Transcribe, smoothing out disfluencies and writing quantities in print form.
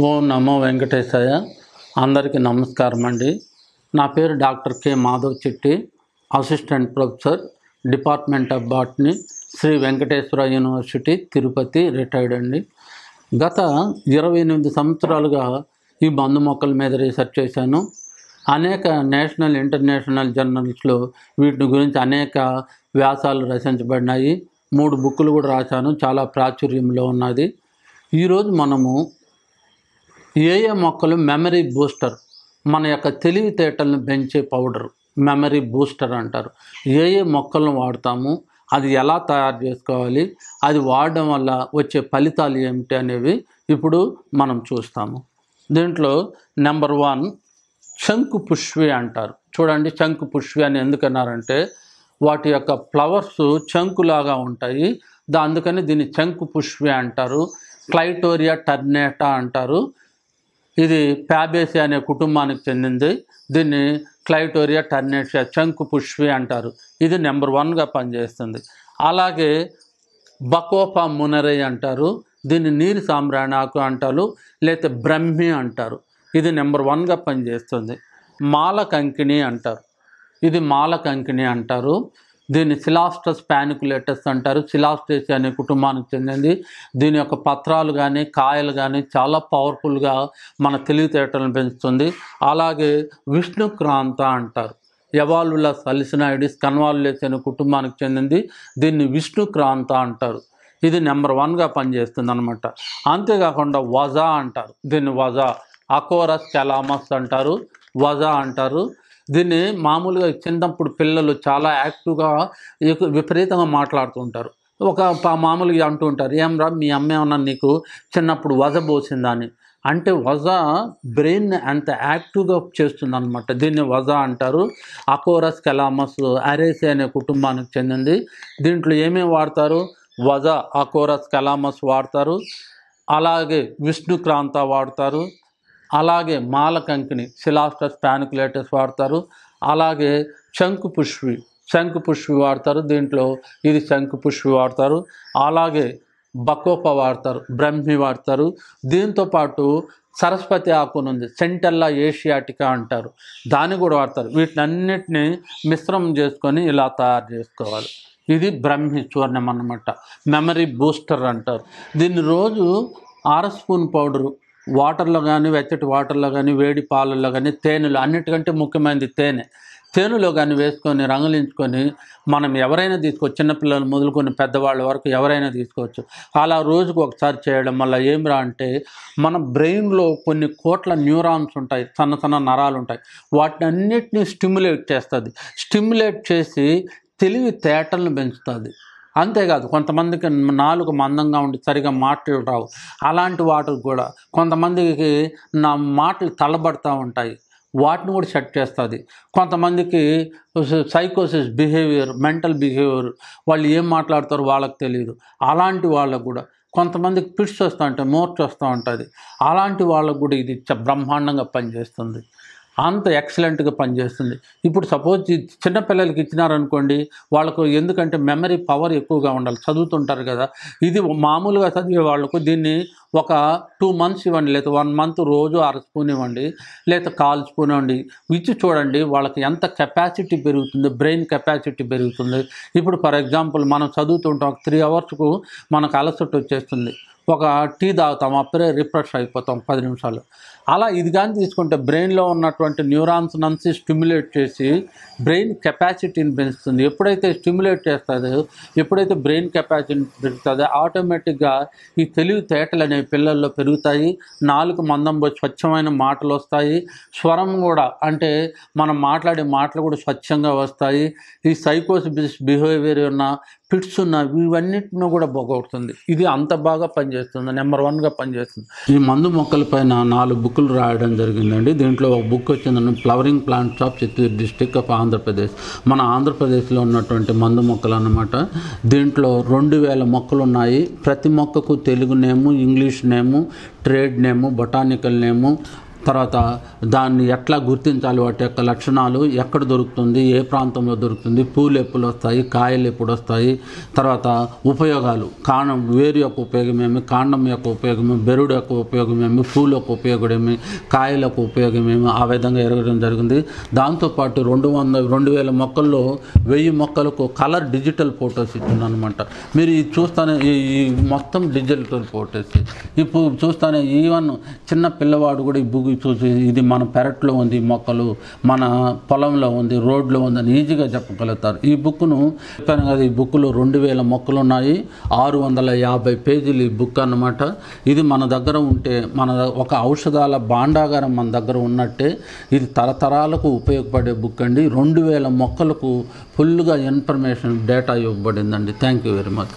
ఓం నమో వెంకటేశాయ. అందరికీ నమస్కారం అండి. నా పేరు doctor K Madhav Chitti, assistant professor, department of botany, Sri Venkateswara university, Tirupati, retired అండి. గత 28 సంవత్సరాలుగా ఈ మందు మొక్కల మీద రీసెర్చ్ చేశాను. అనేక నేషనల్ ఇంటర్నేషనల్ జర్నల్స్లో వీటి గురించి అనేక వ్యాసాలు రచించబడినాయి. 3 బుక్కులు కూడా రాశాను, చాలా ప్రాచుర్యంలో ఉన్నది. ఈరోజు మనము ఏ మొక్కలు మెమరీ బూస్టర్, మన యొక్క తెలివితేటలను పెంచే పౌడర్, మెమరీ బూస్టర్ అంటారు. ఏ మొక్కలను వాడతాము, అది ఎలా తయారు చేసుకోవాలి, అది వాడడం వల్ల వచ్చే ఫలితాలు ఏమిటి అనేవి ఇప్పుడు మనం చూస్తాము. దీంట్లో నెంబర్ 1 శంకు పుష్పి అంటారు. చూడండి, శంకు పుష్పి అని ఎందుకన్నారంటే వాటి యొక్క ఫ్లవర్స్ శంకులాగా ఉంటాయి, అందుకని దీన్ని శంకు పుష్పి అంటారు. క్లైటోరియా టర్నేటా అంటారు. ఇది ఫ్యాబేసి అనే కుటుంబానికి చెందింది. దీన్ని క్లైటోరియా టర్నేటా శంకు పుష్పి అంటారు. ఇది నెంబర్ 1గా పనిచేస్తుంది. అలాగే బకోఫా మునరై అంటారు. దీన్ని నీరు సాంబ్రాణాకు అంటారు, లేకపోతే బ్రహ్మి అంటారు. ఇది నెంబర్ 1గా పనిచేస్తుంది. మాల కంకిణి అంటారు. ఇది మాల కంకిణి అంటారు. దీన్ని సిలాస్టస్ పానికులేటస్ అంటారు. సిలాస్టేసి అనే కుటుంబానికి చెందింది. దీని యొక్క పత్రాలు కానీ కాయలు కానీ చాలా పవర్ఫుల్గా మన తెలివితేటలను పెంచుతుంది. అలాగే విష్ణుక్రాంత అంటారు. ఎవాల్వులా సలిసినాయిడిస్ కన్వాల్యులేసి అనే కుటుంబానికి చెందింది. దీన్ని విష్ణుక్రాంత అంటారు. ఇది నెంబర్ 1గా పనిచేస్తుంది అనమాట. అంతేకాకుండా వజా అంటారు. దీన్ని వజా, అకోరస్ కెలామస్ అంటారు, వజా అంటారు. దీన్ని మామూలుగా చిన్నప్పుడు పిల్లలు చాలా యాక్టివ్గా విపరీతంగా మాట్లాడుతుంటారు. మామూలుగా అంటూ ఉంటారు, ఏమ్రా మీ అమ్మ ఏమన్నా నీకు చిన్నప్పుడు వజ పోసిందని. అంటే వజ బ్రెయిన్ అంత యాక్టివ్గా చేస్తుంది అనమాట. దీన్ని వజ అంటారు. అకోరస్ కెలామస్ అరేసి అనే కుటుంబానికి చెందింది. దీంట్లో ఏమేమి వాడతారు? వజ, అకోరస్ కెలామస్ వాడతారు. అలాగే విష్ణుక్రాంత వాడతారు. అలాగే మాలకంకిని సిలాస్టస్ పానికులేటస్ వాడతారు. అలాగే శంకు పుష్పి వాడతారు. దీంట్లో ఇది శంకు పుష్పి వాడతారు. అలాగే బకోఫా వాడతారు, బ్రహ్మి వాడతారు. దీంతోపాటు సరస్వతి ఆకునుంది, సెంటెల్లా ఏషియాటికా అంటారు, దాన్ని కూడా వాడతారు. వీటినన్నిటిని మిశ్రమం చేసుకొని ఇలా తయారు చేసుకోవాలి. ఇది బ్రహ్మి చూర్ణం అన్నమాట, మెమరీ బూస్టర్ అంటారు. దీన్ని రోజు 1/2 స్పూన్ పౌడరు వాటర్లో కానీ, వెచ్చటి వాటర్లో కానీ, వేడి పాలల్లో కానీ, తేనెలో, అన్నిటికంటే ముఖ్యమైనది తేనెలో కానీ వేసుకొని రంగులించుకొని మనం ఎవరైనా తీసుకోవచ్చు. చిన్నపిల్లలు మొదలుకొని పెద్దవాళ్ళ వరకు ఎవరైనా తీసుకోవచ్చు. అలా రోజుకు ఒకసారి చేయడం వల్ల ఏమిరా అంటే మన బ్రెయిన్లో కొన్ని కోట్ల న్యూరాన్స్ ఉంటాయి, సన్న నరాలు ఉంటాయి. వాటిని అన్నిటినీ స్టిమ్యులేట్ చేసి తెలివితేటలను పెంచుతుంది. అంతేకాదు, కొంతమందికి నాలుక మందంగా ఉండి సరిగా మాటలు రావు. అలాంటి వాటికి కూడా కొంతమందికి నా మాటలు తలబడుతూ ఉంటాయి, వాటిని కూడా సెట్ చేస్తుంది. కొంతమందికి సైకోసిస్ బిహేవియర్, మెంటల్ బిహేవియర్, వాళ్ళు ఏం మాట్లాడతారో వాళ్ళకి తెలియదు. అలాంటి వాళ్ళకు కూడా కొంతమందికి పిట్స్ వస్తూ ఉంటాయి, మోర్చ్ వస్తూ ఉంటుంది. అలాంటి వాళ్ళకు కూడా ఇది బ్రహ్మాండంగా పనిచేస్తుంది. అంత ఎక్సలెంట్గా పనిచేస్తుంది. ఇప్పుడు సపోజ్ చిన్నపిల్లలకి ఇచ్చినారనుకోండి, వాళ్ళకు ఎందుకంటే మెమరీ పవర్ ఎక్కువగా ఉండాలి, చదువుతుంటారు కదా. ఇది మామూలుగా చదివే వాళ్ళకు దీన్ని ఒక 2 months ఇవ్వండి, లేదా 1 month రోజు 1/2 స్పూన్ ఇవ్వండి, లేదా 1/4 స్పూన్ ఇవ్వండి. ఇచ్చి చూడండి, వాళ్ళకి ఎంత కెపాసిటీ పెరుగుతుంది, బ్రెయిన్ కెపాసిటీ పెరుగుతుంది. ఇప్పుడు ఫర్ ఎగ్జాంపుల్ మనం చదువుతుంటాం, 3 hours మనకు అలసట వచ్చేస్తుంది, ఒక టీ తాగుతాం, అప్పుడే రిఫ్రెష్ అయిపోతాం 10 నిమిషాలు. అలా ఇది కానీ తీసుకుంటే బ్రెయిన్లో ఉన్నటువంటి న్యూరాన్స్ నంచి స్టిమ్యులేట్ చేసి బ్రెయిన్ కెపాసిటీని పెంచుతుంది. ఎప్పుడైతే స్టిమ్యులేట్ చేస్తుందో, ఎప్పుడైతే బ్రెయిన్ కెపాసిటీ పెరుగుతుందో ఆటోమేటిక్గా ఈ తెలివితేటలు అనేవి పిల్లల్లో పెరుగుతాయి. నాలుక మందం పోయి స్వచ్ఛమైన మాటలు వస్తాయి. స్వరం కూడా, అంటే మనం మాట్లాడే మాటలు కూడా స్వచ్ఛంగా వస్తాయి. ఈ సైకోసిస్ బిహేవియర్ ఉన్న, ఫిట్స్ ఉన్న, ఇవన్నిటిని కూడా పోగొడుతుంది. ఇది అంత బాగా పనిచేస్తుంది, నెంబర్ 1గా పనిచేస్తుంది. ఈ మందు మొక్కల పైన 4 బుక్కులు రాయడం జరిగిందండి. దీంట్లో ఒక బుక్ వచ్చిందండి, flowering plants of Chittoor district of Andhra Pradesh. మన ఆంధ్రప్రదేశ్లో ఉన్నటువంటి మందు మొక్కలు అన్నమాట. దీంట్లో 2000 మొక్కలు ఉన్నాయి. ప్రతి మొక్కకు తెలుగు నేము, ఇంగ్లీష్ నేము, ట్రేడ్ నేము, బొటానికల్ నేము, తర్వాత దాన్ని ఎట్లా గుర్తించాలి, వాటి యొక్క లక్షణాలు, ఎక్కడ దొరుకుతుంది, ఏ ప్రాంతంలో దొరుకుతుంది, పూలు ఎప్పుడు వస్తాయి, కాయలు ఎప్పుడు వస్తాయి, తర్వాత ఉపయోగాలు, కాండం వేరు యొక్క ఉపయోగమేమి, కాండం యొక్క ఉపయోగమేమి, బెరుడు యొక్క ఉపయోగమేమి, పూలు యొక్క ఉపయోగమేమి, కాయల యొక్క ఉపయోగమేమి, ఆ విధంగా ఎరగడం జరిగింది. దాంతోపాటు 2000 మొక్కల్లో 1000 మొక్కలకు కలర్ డిజిటల్ ఫొటోస్ ఇచ్చింది అనమాట. మీరు ఇది చూస్తానే ఈ మొత్తం డిజిటల్ ఫొటోస్. ఇప్పుడు చూస్తానే ఈవెన్ చిన్న పిల్లవాడు కూడా ఈ బుక్ చూసి ఇది మన పెరట్లో ఉంది, మొక్కలు మన పొలంలో ఉంది, రోడ్లో ఉందని ఈజీగా చెప్పగలుగుతారు. ఈ బుక్ను చెప్పాను కదా, ఈ బుక్లో 2000 మొక్కలు ఉన్నాయి, 650 పేజీలు ఈ బుక్ అన్నమాట. ఇది మన దగ్గర ఉంటే మన ఒక ఔషధాల భాండాగారం మన దగ్గర ఉన్నట్టే. ఇది తరతరాలకు ఉపయోగపడే బుక్ అండి. 2000 మొక్కలకు ఫుల్గా ఇన్ఫర్మేషన్, డేటా ఇవ్వబడిందండి. Thank you very much.